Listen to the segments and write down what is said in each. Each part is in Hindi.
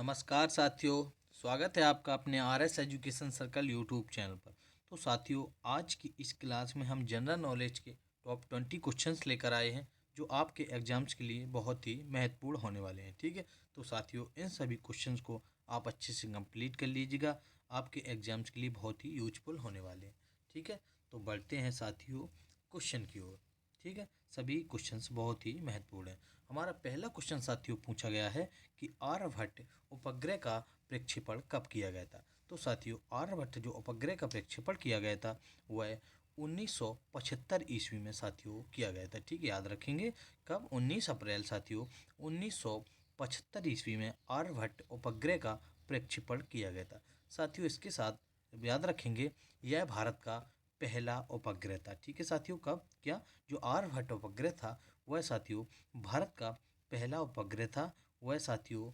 नमस्कार साथियों, स्वागत है आपका अपने R S education circle YouTube channel पर। तो साथियों, आज की इस क्लास में हम जनरल नॉलेज के टॉप 20 क्वेश्चंस लेकर आए हैं जो आपके एग्जाम्स के लिए बहुत ही महत्वपूर्ण होने वाले हैं। ठीक है, तो साथियों इन सभी क्वेश्चंस को आप अच्छे से कंप्लीट कर लीजिएगा, आपके एग्जाम्स के लिए बहुत ही यूजफुल होने वाले हैं। ठीक है, तो बढ़ते हैं साथियों क्वेश्चन की ओर। ठीक है, सभी क्वेश्चंस बहुत ही महत्वपूर्ण हैं। हमारा पहला क्वेश्चन साथियों पूछा गया है कि आर्यभट्ट उपग्रह का प्रक्षेपण कब किया गया था। तो साथियों आर्यभट्ट जो उपग्रह का प्रक्षेपण किया गया था वह 1975 ईस्वी में साथियों किया गया था। ठीक है, याद रखेंगे कब, 19 अप्रैल साथियों 1975 ईस्वी में आर्यभट्ट उपग्रह का प्रक्षेपण किया गया था। साथियों इसके साथ याद रखेंगे यह भारत का पहला उपग्रह था। ठीक है साथियों, कब क्या, जो आर्यभट्ट उपग्रह था वह साथियों भारत का पहला उपग्रह था। वह साथियों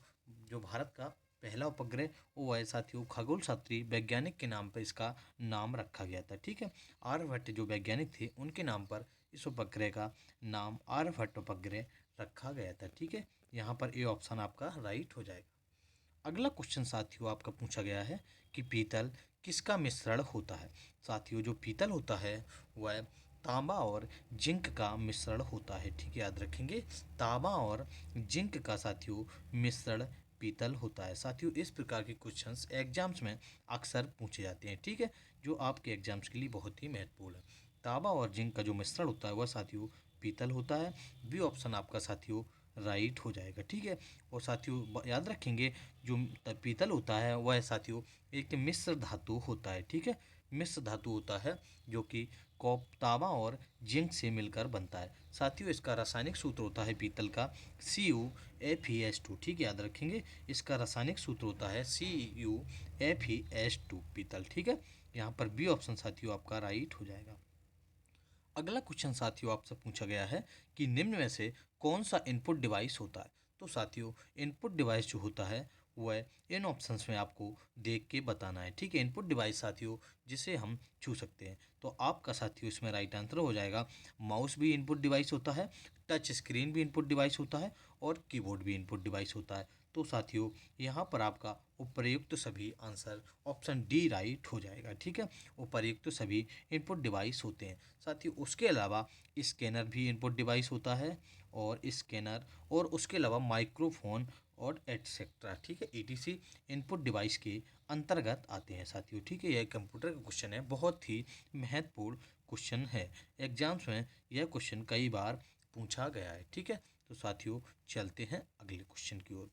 जो भारत का पहला उपग्रह वह साथियों खगोल शास्त्री वैज्ञानिक के नाम पर इसका नाम रखा गया था। ठीक है, आर्यभट्ट जो वैज्ञानिक थे उनके नाम पर इस उपग्रह का नाम आर्यभट्ट उपग्रह रखा गया था। ठीक है, यहाँ पर ए ऑप्शन आपका राइट हो जाएगा। अगला क्वेश्चन साथियों आपका पूछा गया है कि पीतल किसका मिश्रण होता है। साथियों जो पीतल होता है वह तांबा और जिंक का मिश्रण होता है। ठीक है, याद रखेंगे तांबा और जिंक का साथियों मिश्रण पीतल होता है। साथियों इस प्रकार के क्वेश्चंस एग्जाम्स में अक्सर पूछे जाते हैं। ठीक है, जो आपके एग्जाम्स के लिए बहुत ही महत्वपूर्ण है। तांबा और जिंक का जो मिश्रण होता है वह साथियों पीतल होता है। बी ऑप्शन आपका साथियों राइट हो जाएगा। ठीक है, और साथियों याद रखेंगे जो पीतल होता है वह साथियों एक मिश्र धातु होता है। ठीक है, मिश्र धातु होता है जो कि तांबा और जिंक से मिलकर बनता है। साथियों इसका रासायनिक सूत्र होता है पीतल का CuFeS2। ठीक है, याद रखेंगे इसका रासायनिक सूत्र होता है CuFeS2 पीतल। ठीक है, यहाँ पर बी ऑप्शन साथियों आपका राइट हो जाएगा। अगला क्वेश्चन साथियों आपसे पूछा गया है कि निम्न में से कौन सा इनपुट डिवाइस होता है। तो साथियों इनपुट डिवाइस जो होता है वह इन ऑप्शंस में आपको देख के बताना है। ठीक है, इनपुट डिवाइस साथियों जिसे हम छू सकते हैं, तो आपका साथियों इसमें राइट आंसर हो जाएगा माउस भी इनपुट डिवाइस होता है, टच स्क्रीन भी इनपुट डिवाइस होता है और कीबोर्ड भी इनपुट डिवाइस होता है। तो साथियों यहाँ पर आपका उपर्युक्त सभी आंसर ऑप्शन डी राइट हो जाएगा। ठीक है, उपर्युक्त सभी इनपुट डिवाइस होते हैं। साथियों उसके अलावा स्कैनर भी इनपुट डिवाइस होता है, और स्कैनर और उसके अलावा माइक्रोफोन और एटसेट्रा। ठीक है, ETC इनपुट डिवाइस के अंतर्गत आते हैं साथियों। ठीक है, यह कंप्यूटर का क्वेश्चन है, बहुत ही महत्वपूर्ण क्वेश्चन है। एग्जाम्स में यह क्वेश्चन कई बार पूछा गया है। ठीक है, तो साथियों चलते हैं अगले क्वेश्चन की ओर।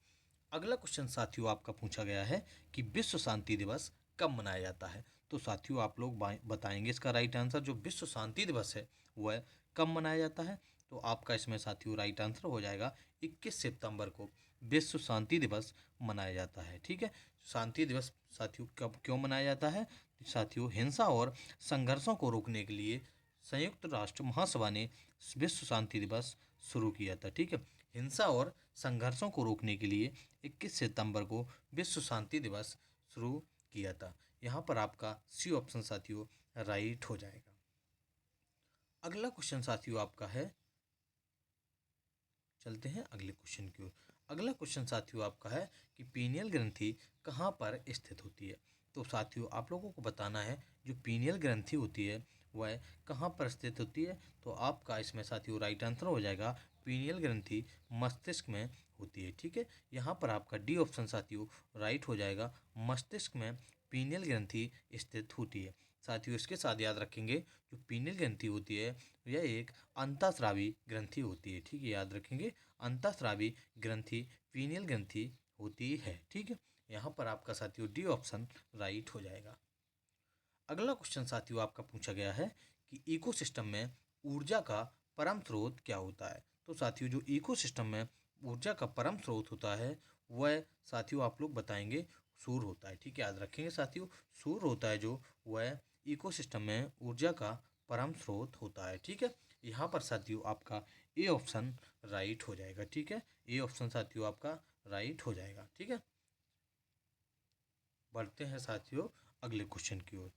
अगला क्वेश्चन साथियों आपका पूछा गया है कि विश्व शांति दिवस कब मनाया जाता है। तो साथियों आप लोग बताएंगे इसका राइट आंसर। जो विश्व शांति दिवस है वह कब मनाया जाता है, तो आपका इसमें साथियों राइट आंसर हो जाएगा 21 सितंबर को विश्व शांति दिवस मनाया जाता है। ठीक है, शांति दिवस साथियों कब क्यों मनाया जाता है, साथियों हिंसा और संघर्षों को रोकने के लिए संयुक्त राष्ट्र महासभा ने विश्व शांति दिवस शुरू किया था। ठीक है, हिंसा और संघर्षों को रोकने के लिए 21 सितंबर को विश्व शांति दिवस शुरू किया था। यहाँ पर आपका सी ऑप्शन साथियों राइट हो जाएगा। अगला क्वेश्चन साथियों आपका है, चलते हैं अगले क्वेश्चन की ओर। अगला क्वेश्चन साथियों आपका है कि पीनियल ग्रंथि कहाँ पर स्थित होती है। तो साथियों आप लोगों को बताना है जो पीनियल ग्रंथि होती है वह कहाँ पर स्थित होती है, तो आपका इसमें साथियों राइट आंसर हो जाएगा पीनियल ग्रंथि मस्तिष्क में होती है। ठीक है, यहाँ पर आपका डी ऑप्शन साथियों राइट हो जाएगा, मस्तिष्क में पीनियल ग्रंथि स्थित होती है। साथियों इसके साथ याद रखेंगे जो पीनियल ग्रंथि होती है यह एक अंतःस्रावी ग्रंथि होती है। ठीक है, याद रखेंगे अंतःस्रावी ग्रंथि पीनियल ग्रंथि होती है। ठीक है, यहाँ पर आपका साथियों डी ऑप्शन राइट हो जाएगा। अगला क्वेश्चन साथियों आपका पूछा गया है कि इकोसिस्टम में ऊर्जा का परम स्रोत क्या होता है। तो साथियों जो इकोसिस्टम में ऊर्जा का परम स्रोत होता है वह साथियों आप लोग बताएंगे सूर्य होता है। ठीक है, याद रखेंगे साथियों सूर्य होता है जो वह इकोसिस्टम में ऊर्जा का परम स्रोत होता है। ठीक है, यहाँ पर साथियों आपका ए ऑप्शन राइट हो जाएगा। ठीक है, ए ऑप्शन साथियों आपका राइट हो जाएगा। ठीक है, बढ़ते हैं साथियों अगले क्वेश्चन की ओर।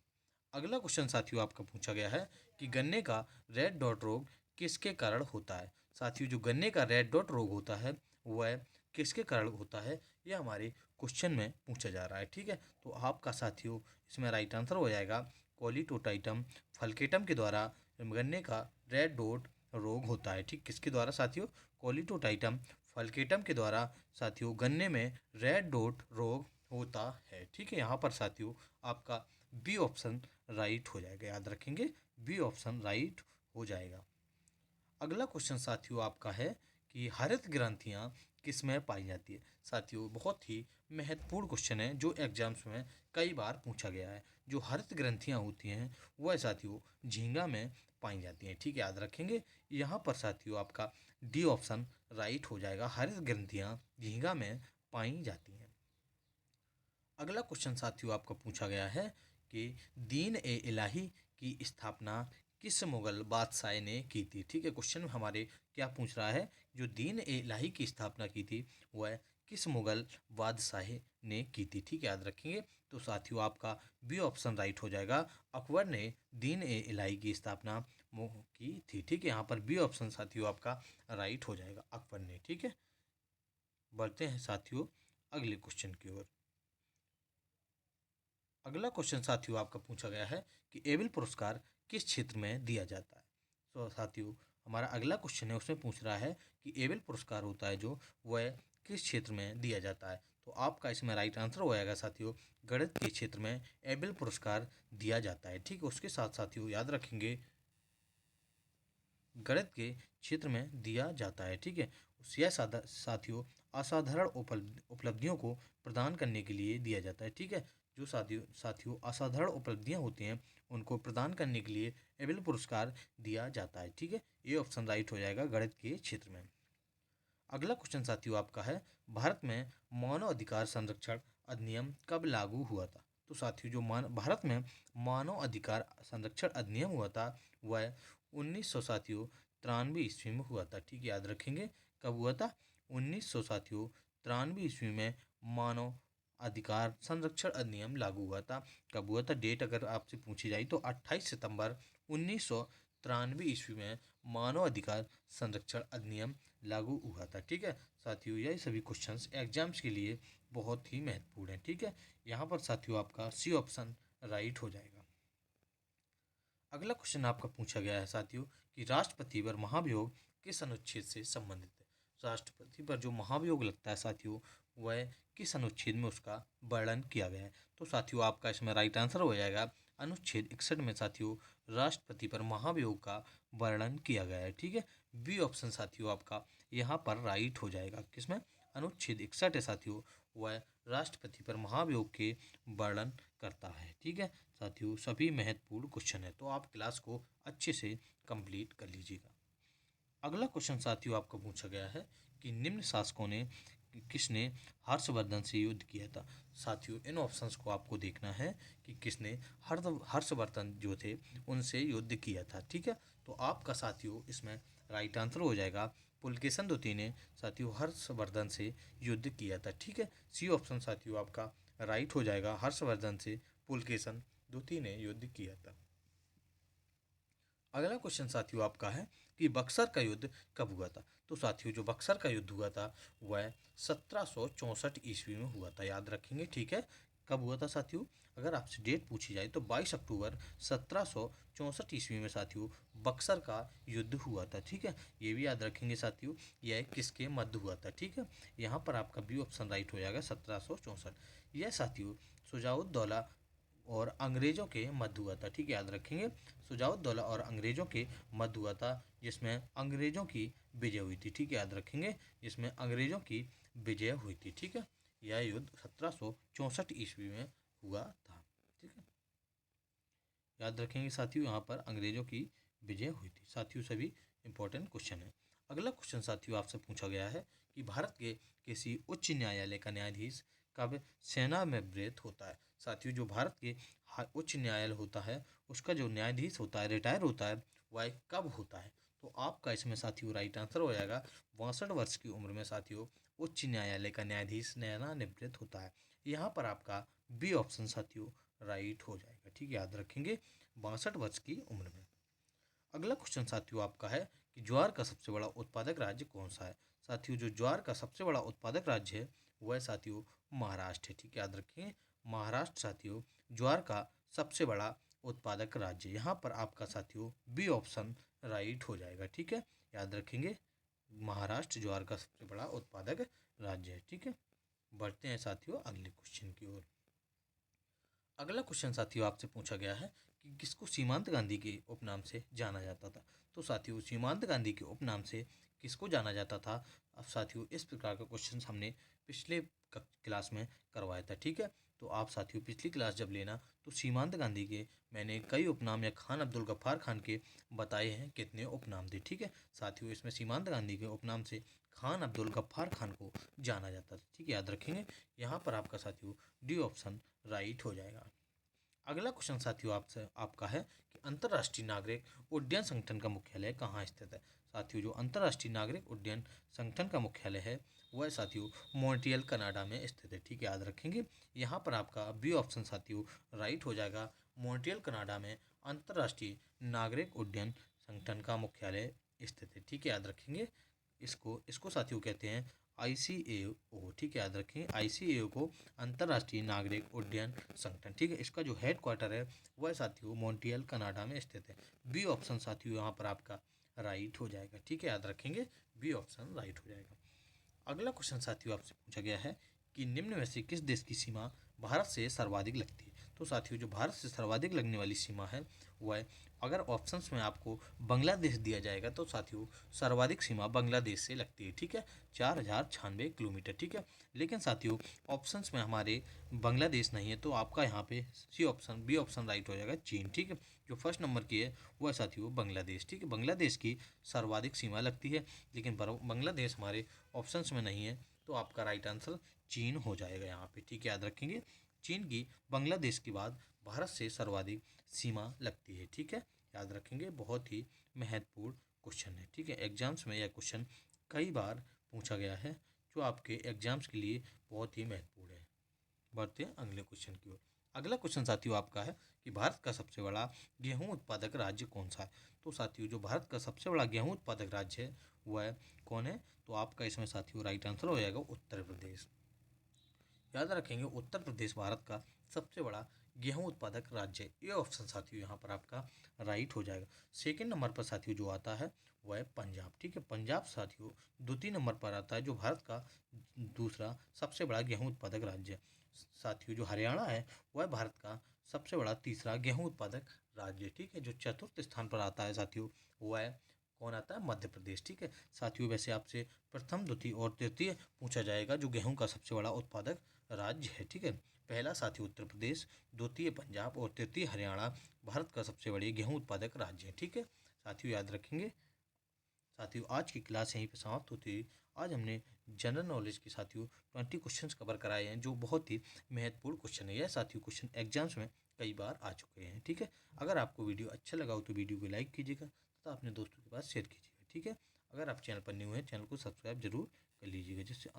अगला क्वेश्चन साथियों आपका पूछा गया है कि गन्ने का रेड डॉट रोग किसके कारण होता है। साथियों जो गन्ने का रेड डॉट रोग होता है वह किसके कारण होता है, ये हमारे क्वेश्चन में पूछा जा रहा है। ठीक है, तो आपका साथियों इसमें राइट आंसर हो जाएगा कॉलीटोटाइटम फल्केटम के द्वारा गन्ने का रेड डॉट रोग होता है। ठीक, किसके द्वारा साथियों, कॉलीटोटाइटम फल्केटम के द्वारा साथियों गन्ने में रेड डॉट रोग होता है। ठीक है, यहाँ पर साथियों आपका बी ऑप्शन राइट हो जाएगा, याद रखेंगे बी ऑप्शन राइट हो जाएगा। अगला क्वेश्चन साथियों आपका है कि हरित ग्रंथियां किस में पाई जाती है। साथियों बहुत ही महत्वपूर्ण क्वेश्चन है जो एग्जाम्स में कई बार पूछा गया है। जो हरित ग्रंथियां होती हैं वह साथियों झींगा में पाई जाती हैं। ठीक है, याद रखेंगे यहाँ पर साथियों आपका डी ऑप्शन राइट हो जाएगा, हरित ग्रंथियां झींगा में पाई जाती हैं। अगला क्वेश्चन साथियों आपका पूछा गया है कि दीन ए इलाही की स्थापना किस मुगल बादशाह ने की थी। ठीक है, क्वेश्चन हमारे क्या पूछ रहा है, जो दीन ए इलाही की स्थापना की थी वह किस मुगल बादशाह ने की थी। ठीक है, याद रखेंगे तो साथियों आपका बी ऑप्शन राइट हो जाएगा, अकबर ने दीन ए इलाही की स्थापना की थी। ठीक है, यहाँ पर बी ऑप्शन साथियों आपका राइट हो जाएगा, अकबर ने। ठीक है, बढ़ते हैं साथियों अगले क्वेश्चन की ओर। अगला क्वेश्चन साथियों आपका पूछा गया है कि एबल पुरस्कार किस क्षेत्र में दिया जाता है। तो साथियों हमारा अगला क्वेश्चन है उसमें पूछ रहा है कि एबल पुरस्कार होता है जो वह किस क्षेत्र में दिया जाता है। तो आपका इसमें राइट आंसर हो जाएगा साथियों, गणित के क्षेत्र में एबल पुरस्कार दिया जाता है। ठीक है, उसके साथ साथियों याद रखेंगे गणित के क्षेत्र में दिया जाता है। ठीक है, यह साथियों असाधारण उपलब्धियों को प्रदान करने के लिए दिया जाता है। ठीक है, जो साथियों असाधारण उपलब्धियां होती हैं उनको प्रदान करने के लिए एबल पुरस्कार दिया जाता है। ठीक है, ये ऑप्शन राइट हो जाएगा गणित के क्षेत्र में। अगला क्वेश्चन साथियों आपका है, भारत में मानव अधिकार संरक्षण अधिनियम कब लागू हुआ था। तो साथियों जो भारत में मानव अधिकार संरक्षण अधिनियम हुआ था वह 1900 साथियों 93 ईस्वी में हुआ था। ठीक है, याद रखेंगे कब हुआ था, 1900 साथियों 93 ईस्वी में मानव अधिकार संरक्षण अधिनियम लागू हुआ था। कब हुआ था, डेट अगर आपसे पूछी जाए तो 28 सितंबर 1993 ईस्वी में मानव अधिकार संरक्षण अधिनियम लागू हुआ था। ठीक है साथियों, यही सभी क्वेश्चंस एग्जाम्स के लिए बहुत ही महत्वपूर्ण है। ठीक है, यहाँ पर साथियों आपका सी ऑप्शन राइट हो जाएगा। अगला क्वेश्चन आपका पूछा गया है साथियों कि राष्ट्रपति पर महाभियोग किस अनुच्छेद से संबंधित है। राष्ट्रपति पर जो महाभियोग लगता है साथियों वह किस अनुच्छेद में उसका वर्णन किया गया है। तो साथियों आपका इसमें राइट आंसर हो जाएगा अनुच्छेद 61 में साथियों राष्ट्रपति पर महाभियोग का वर्णन किया गया है। ठीक है, बी ऑप्शन साथियों आपका यहाँ पर राइट हो जाएगा, किसमें, अनुच्छेद 61 है साथियों वह राष्ट्रपति पर महाभियोग के वर्णन करता है। ठीक है साथियों, सभी महत्वपूर्ण क्वेश्चन है तो आप क्लास को अच्छे से कंप्लीट कर लीजिएगा। अगला क्वेश्चन साथियों आपको पूछा गया है कि निम्न शासकों ने किसने हर्षवर्धन से युद्ध किया था। साथियों इन ऑप्शंस को आपको देखना है कि किसने हर्षवर्धन जो थे उनसे युद्ध किया था। ठीक है, तो आपका साथियों इसमें राइट आंसर हो जाएगा पुलकेशन द्वितीय ने साथियों हर्षवर्धन से युद्ध किया था। ठीक है, सी ऑप्शन साथियों आपका राइट हो जाएगा, हर्षवर्धन से पुलकेशन द्वितीय ने युद्ध किया था। अगला क्वेश्चन साथियों आपका है कि बक्सर का युद्ध कब हुआ था। तो साथियों जो बक्सर का युद्ध हुआ था वह 1764 ईस्वी में हुआ था, याद रखेंगे। ठीक है, कब हुआ था साथियों, अगर आपसे डेट पूछी जाए तो 22 अक्टूबर 1764 ईस्वी में साथियों बक्सर का युद्ध हुआ था। ठीक है, ये भी याद रखेंगे साथियों, यह किसके मध्य हुआ था। ठीक है, यहाँ पर आपका बी ऑप्शन राइट हो जाएगा 1764। यह साथियों सुजाउद्दौला और अंग्रेजों के मध्य हुआ था। ठीक है, याद रखेंगे सुजाउद्दौला और अंग्रेजों के मध्य हुआ था जिसमें अंग्रेजों की विजय हुई थी। ठीक है, याद रखेंगे जिसमें अंग्रेजों की विजय हुई थी। ठीक है, यह युद्ध 1764 ईस्वी में हुआ था। ठीक है, याद रखेंगे साथियों यहाँ पर अंग्रेजों की विजय हुई थी। साथियों सभी इंपॉर्टेंट क्वेश्चन है। अगला क्वेश्चन साथियों आपसे पूछा गया है कि भारत के किसी उच्च न्यायालय का न्यायाधीश कब सेना में वृत्त होता है। साथियों जो भारत के उच्च न्यायालय होता है उसका जो न्यायाधीश होता है रिटायर होता है वह कब होता है। तो आपका इसमें साथियों राइट आंसर हो जाएगा 62 वर्ष की उम्र में साथियों उच्च न्यायालय का न्यायाधीश सेवानिवृत्त होता है। यहाँ पर आपका बी ऑप्शन साथियों राइट हो जाएगा। ठीक है, याद रखेंगे 62 वर्ष की उम्र में। अगला क्वेश्चन साथियों आपका है कि ज्वार का सबसे बड़ा उत्पादक राज्य कौन सा है। साथियों जो ज्वार का सबसे बड़ा उत्पादक राज्य है वह साथियों महाराष्ट्र है। ठीक है, याद रखें महाराष्ट्र साथियों ज्वार का सबसे बड़ा उत्पादक राज्य। यहाँ पर आपका साथियों बी ऑप्शन राइट हो जाएगा। ठीक है, याद रखेंगे महाराष्ट्र ज्वार का सबसे बड़ा उत्पादक राज्य है। ठीक है, बढ़ते हैं साथियों अगले क्वेश्चन की ओर। अगला क्वेश्चन साथियों आपसे पूछा गया है कि किसको सीमांत गांधी के उपनाम से जाना जाता था। तो साथियों सीमांत गांधी के उपनाम से किसको जाना जाता था। अब साथियों इस प्रकार का क्वेश्चन हमने पिछले क्लास में करवाया था। ठीक है, तो आप साथियों पिछली क्लास जब लेना तो सीमांत गांधी के मैंने कई उपनाम या खान अब्दुल गफ्फार खान के बताए हैं कितने उपनाम थे। ठीक है साथियों, इसमें सीमांत गांधी के उपनाम से खान अब्दुल गफ्फार खान को जाना जाता था। ठीक है, याद रखेंगे यहाँ पर आपका साथियों डी ऑप्शन राइट हो जाएगा। अगला क्वेश्चन साथियों आपका है कि अंतर्राष्ट्रीय नागरिक उड्डयन संगठन का मुख्यालय कहाँ स्थित है। साथियों जो अंतर्राष्ट्रीय नागरिक उड्डयन संगठन का मुख्यालय है वह साथियों मॉन्ट्रियल कनाडा में स्थित है। ठीक है, याद रखेंगे यहाँ पर आपका बी ऑप्शन साथियों राइट हो जाएगा। मॉन्ट्रियल कनाडा में अंतर्राष्ट्रीय नागरिक उड्डयन संगठन का मुख्यालय स्थित है। ठीक है, याद रखेंगे इसको इसको साथियों कहते हैं ICAO। ठीक है, याद रखें ICAO को अंतर्राष्ट्रीय नागरिक उड्डयन संगठन। ठीक है, इसका जो हेड क्वार्टर है वह साथियों मॉन्ट्रियल कनाडा में स्थित है। बी ऑप्शन साथियों यहाँ पर आपका राइट हो जाएगा। ठीक है, याद रखेंगे बी ऑप्शन राइट हो जाएगा। अगला क्वेश्चन साथियों आपसे पूछा गया है कि निम्न में से किस देश की सीमा भारत से सर्वाधिक लगती है। तो साथियों जो भारत से सर्वाधिक लगने वाली सीमा है वह, अगर ऑप्शंस में आपको बांग्लादेश दिया जाएगा तो साथियों सर्वाधिक सीमा बांग्लादेश से लगती है। ठीक है, 4096 किलोमीटर। ठीक है, लेकिन साथियों ऑप्शंस में हमारे बांग्लादेश नहीं है तो आपका यहाँ पे बी ऑप्शन राइट हो जाएगा चीन। ठीक है, जो फर्स्ट नंबर की है वह साथियों बांग्लादेश। ठीक है, बांग्लादेश की सर्वाधिक सीमा लगती है लेकिन बांग्लादेश हमारे ऑप्शंस में नहीं है तो आपका राइट आंसर चीन हो जाएगा यहाँ पे। ठीक है, याद रखेंगे चीन की बांग्लादेश के बाद भारत से सर्वाधिक सीमा लगती है। ठीक है, याद रखेंगे बहुत ही महत्वपूर्ण क्वेश्चन है। ठीक है, एग्जाम्स में यह क्वेश्चन कई बार पूछा गया है जो आपके एग्जाम्स के लिए बहुत ही महत्वपूर्ण है। बढ़ते हैं अगले क्वेश्चन की ओर। अगला क्वेश्चन साथियों आपका है कि भारत का सबसे बड़ा गेहूं उत्पादक राज्य कौन सा है। तो साथियों जो भारत का सबसे बड़ा गेहूं उत्पादक राज्य है वह कौन है। तो आपका इसमें साथियों राइट आंसर हो जाएगा उत्तर प्रदेश। याद रखेंगे उत्तर प्रदेश भारत का सबसे बड़ा गेहूं उत्पादक राज्य है। ये ऑप्शन साथियों यहाँ पर आपका राइट हो जाएगा। सेकंड नंबर पर साथियों जो आता है वह है पंजाब। ठीक है, पंजाब साथियों द्वितीय नंबर पर आता है जो भारत का दूसरा सबसे बड़ा गेहूं उत्पादक राज्य है। साथियों जो हरियाणा है वह भारत का सबसे बड़ा तीसरा गेहूं उत्पादक राज्य। ठीक है, जो चतुर्थ स्थान पर आता है साथियों वह कौन आता है, मध्य प्रदेश। ठीक है साथियों, वैसे आपसे प्रथम द्वितीय और तृतीय पूछा जाएगा जो गेहूं का सबसे बड़ा उत्पादक राज्य है। ठीक है, पहला साथियों उत्तर प्रदेश, द्वितीय पंजाब और तृतीय हरियाणा भारत का सबसे बड़ी गेहूं उत्पादक राज्य है। ठीक है साथियों, याद रखेंगे। साथियों आज की क्लास यहीं पे समाप्त होती है। आज हमने जनरल नॉलेज के साथियों 20 क्वेश्चंस कवर कराए हैं जो बहुत ही महत्वपूर्ण क्वेश्चन है। यह साथियों क्वेश्चन एग्जाम्स में कई बार आ चुके हैं। ठीक है, अगर आपको वीडियो अच्छा लगा हो तो वीडियो को लाइक कीजिएगा तथा अपने दोस्तों के पास शेयर कीजिएगा। ठीक है, अगर आप चैनल पर न्यू हैं चैनल को सब्सक्राइब जरूर कर लीजिएगा जिससे